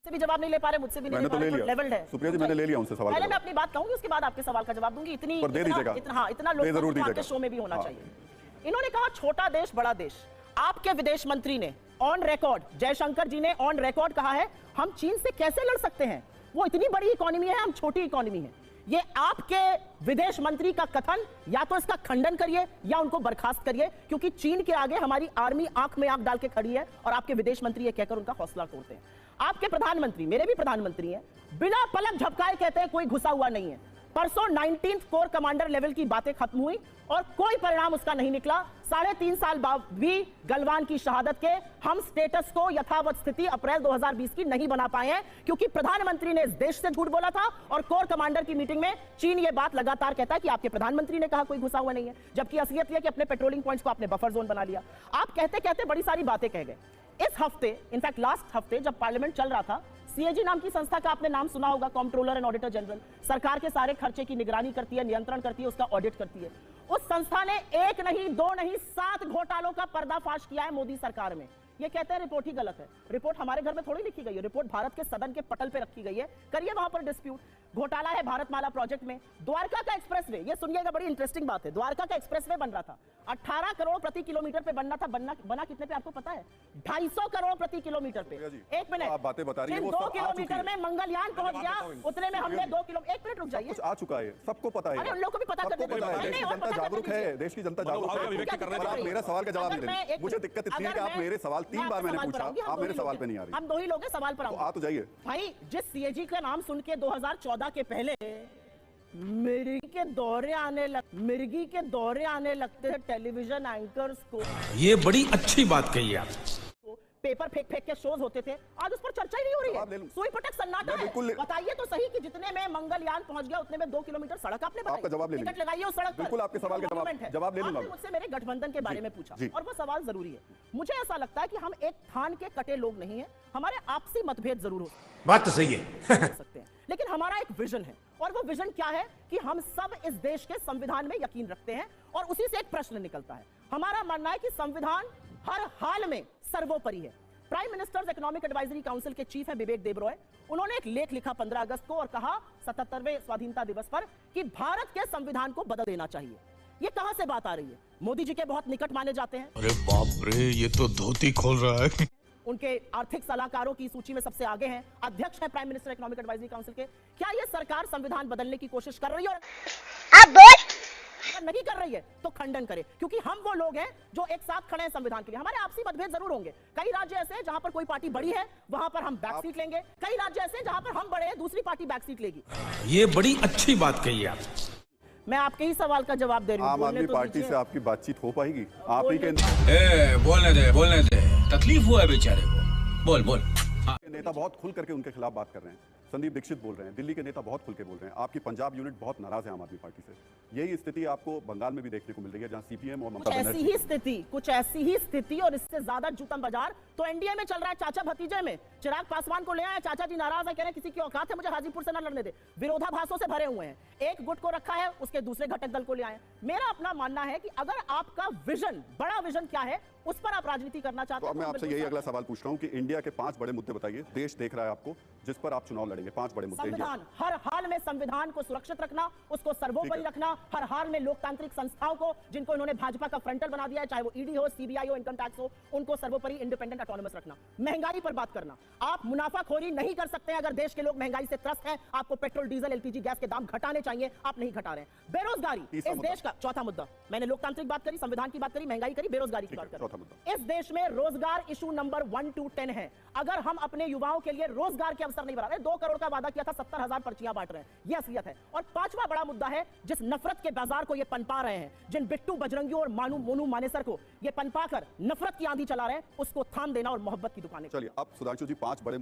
से भी जवाब नहीं ले पा रहे, मुझसे भी नहीं मैंने तो ले लिया। लेवल्ड है सुप्रिया जी, मैंने ले लिया उनसे सवाल। पहले मैं अपनी बात कहूंगी, उसके बाद आपके सवाल का जवाब दूंगी। इतना लोग आपके शो में भी होना चाहिए। इन्होंने कहा छोटा देश बड़ा देश। आपके विदेश मंत्री ने ऑन रिकॉर्ड, जयशंकर जी ने ऑन रिकॉर्ड कहा है हम चीन से कैसे लड़ सकते हैं, वो इतनी बड़ी इकोनॉमी है, हम छोटी इकोनॉमी है। ये आपके विदेश मंत्री का कथन, या तो इसका खंडन करिए या उनको बर्खास्त करिए, क्योंकि चीन के आगे हमारी आर्मी आंख में आंख डाल के खड़ी है और आपके विदेश मंत्री ये कहकर उनका हौसला तोड़ते हैं। आपके प्रधानमंत्री, मेरे भी प्रधानमंत्री हैं, बिना पलक झपकाए कहते हैं कोई घुसा हुआ नहीं है। परसों 19th कोर कमांडर लेवल की बातें खत्म हुई और कोई परिणाम उसका नहीं निकला। 3.5 साल बाद भी गलवान की शहादत के हम स्टेटस को यथावत स्थिति अप्रैल 2020 की नहीं बना पाए हैं, क्योंकि प्रधानमंत्री ने इस देश से झूठ बोला था और कोर कमांडर की मीटिंग में चीन ये बात लगातार कहता है कि आपके प्रधानमंत्री ने कहा कोई घुसा हुआ नहीं है, जबकि असलियत यह कि अपने पेट्रोलिंग पॉइंट्स को आपने बफर जोन बना लिया। आप कहते कहते बड़ी सारी बातें कह गए। इस हफ्ते, इनफैक्ट लास्ट हफ्ते जब पार्लियामेंट चल रहा था, सीएजी नाम की संस्था का आपने नाम सुना होगा, कंट्रोलर एंड ऑडिटर जनरल, सरकार के सारे खर्चे की निगरानी करती है, नियंत्रण करती है, उसका ऑडिट करती है। उस संस्था ने 1 नहीं 2 नहीं 7 घोटालों का पर्दाफाश किया है मोदी सरकार में। ये कहते हैं रिपोर्ट ही गलत है। रिपोर्ट हमारे घर में थोड़ी लिखी गई है, रिपोर्ट भारत के सदन के पटल पे रखी गई है, करिए वहां पर डिस्प्यूट। घोटाला है भारतमाला प्रोजेक्ट में। द्वारका का एक्सप्रेसवे, ये सुनिएगा, बड़ी इंटरेस्टिंग बात है। द्वारका का एक्सप्रेसवे बन रहा था, 18 करोड़ प्रति किलोमीटर पे बनना था, बना कितने पे आपको पता है? 250 करोड़ प्रति किलोमीटर पे। एक मिनट, आप बातें बता रही हैं, वो 2 किलोमीटर में मंगलयान पहुंच गया, उतने में हमने 2 किलोमीटर। 1 मिनट रुक जाइए, कुछ आ चुका है, सबको पता है। अरे उन लोगों को भी पता कर देते हैं। देश की जनता जागरूक है, देश की जनता जागरूक है। आप मेरा सवाल का जवाब नहीं दे रहे। मुझे दिक्कत इतनी है कि आप मेरे सवाल 3 बार मैंने पूछा, आप मेरे सवाल पे नहीं आ रही। हम 2 ही लोग हैं, सवाल पर आ तो जाइए भाई। जिस सीएजी का नाम सुन के 2014 के पहले मिर्गी के दौरे आने लगते थे टेलीविजन एंकर्स को। ये बड़ी अच्छी बात कही आप। पेपर फेंक के शोज होते थे, आज उस पर चर्चा ही नहीं हो रही है। सुई पटक सन्नाटा है। बताइए तो सही कि जितने में मंगलयान पहुंच गया उतने में 2 किलोमीटर सड़क आपने बताई। आपका जवाब ले टिकट लगाइए उस सड़क पर। बिल्कुल आपके सवाल का जवाब ले लूंगा। आपने मुझसे मेरे गठबंधन के बारे में पूछा और वो सवाल जरूरी है। मुझे ऐसा लगता है कि हम एक थान के कटे लोग नहीं है, हमारे आपसी मतभेद जरूर हो बात तो सही है सकते हैं, लेकिन हमारा एक विजन है। और वो विजन क्या है कि हम सब इस देश के संविधान में यकीन रखते हैं और उसी से एक प्रश्न निकलता है। हमारा मानना है कि संविधान हर हाल में सर्वोपरि है। Prime ministers economic advisory council के चीफ है विवेक देबरॉय, उन्होंने एक लेख लिखा 15 अगस्त को और कहा 77वें स्वाधीनता दिवस पर कि भारत के संविधान को बदल देना चाहिए। ये कहां से बात आ रही है? मोदी जी के बहुत निकट माने जाते हैं। अरे बाप रे, ये तो धोती खोल रहा है। उनके आर्थिक सलाहकारों की सूची में सबसे आगे हैं, अध्यक्ष हैं prime minister economic advisory council के। क्या ये सरकार संविधान बदलने की कोशिश कर रही है? अगर नहीं कर रही है तो खंडन करे, क्योंकि हम वो लोग हैं जो एक साथ खड़े हैं संविधान के लिए। हमारे आपसी मतभेद जरूर होंगे। कई राज्य ऐसे हैं जहां पर कोई पार्टी बड़ी है, वहां पर हम बैक सीट लेंगे। कई राज्य ऐसे हैं जहां पर हम बड़े हैं, दूसरी पार्टी बैक सीट लेगी। ये बड़ी अच्छी बात कही आप। मैं आपके ही सवाल का जवाब दे रही हूं। आम आदमी पार्टी से आपकी बातचीत हो पाएगी? आप ही के बोलने दे, तकलीफ हुआ है बेचारे को। बोल नेता बहुत खुल करके उनके खिलाफ बात कर रहे हैं। संदीप दीक्षित बोल रहे हैं, दिल्ली के नेता बहुत खुल के बोल रहे हैं। आपकी पंजाब यूनिट बहुत नाराज है आम आदमी पार्टी से। यही स्थिति आपको बंगाल में भी देखने को मिल रही है, जहां सीपीएम और ममता कुछ ऐसी ही स्थिति और इससे ज्यादा जूतम बाजार तो एनडीए में चल रहा है। चाचा भतीजे में चिराग पासवान को ले आए, चाचा जी नाराज है, कह रहे हैं किसी की औकात है मुझे हाजीपुर से न लड़ने दे। विरोधाभासों से भरे हुए हैं। एक गुट को रखा है, उसके दूसरे घटक दल को ले आए। मेरा अपना मानना है कि अगर आपका विजन, बड़ा विजन क्या है, उस पर आप राजनीति करना चाहते हैं। तो मैं आपसे यही अगला सवाल पूछ रहा हूं कि इंडिया के 5 बड़े मुद्दे बताइए, देश देख रहा है आपको, जिस पर आप चुनाव लड़ेंगे। 5 बड़े मुद्दे। संविधान, हर हाल में संविधान को सुरक्षित रखना, उसको सर्वोपरि रखना, हर हाल में लोकतांत्रिक संस्थाओं को, जिनको इन्होंने भाजपा का फ्रंटल बना दिया है, चाहे वो ईडी हो, सीबीआई हो, इनकम टैक्स हो, उनको सर्वोपरि इंडिपेंडेंट ऑटोनोमस रखना। महंगाई पर बात करना, आप मुनाफाखोरी नहीं कर सकते हैं अगर देश के लोग महंगाई से त्रस्त हैं। आपको पेट्रोल, डीजल, एलपीजी गैस के दाम घटाने चाहिए, आप नहीं घटा रहे हैं। बेरोजगारी इस देश का चौथा मुद्दा। मैंने लोकतांत्रिक बात करी, संविधान की बात करी, महंगाई करी, बेरोजगारी की बात करी। इस देश में रोजगार इशू नंबर 1 to 10 है। अगर हम अपने युवाओं के लिए रोजगार के अवसर नहीं बना रहे, 2 करोड़ का वादा किया था, 70,000 पर्चियां बांट रहे हैं, यह असलियत है। और 5वां बड़ा मुद्दा है, जिस नफरत के बाजार को ये पनपा रहे हैं, जिन बिट्टू बजरंगियों और मोनू मानेसर को ये पनपा कर नफरत की आंधी चला रहे हैं, उसको थाम देना और मोहब्बत की दुकानें। चलिए, अब सुधांशु जी 5 बड़े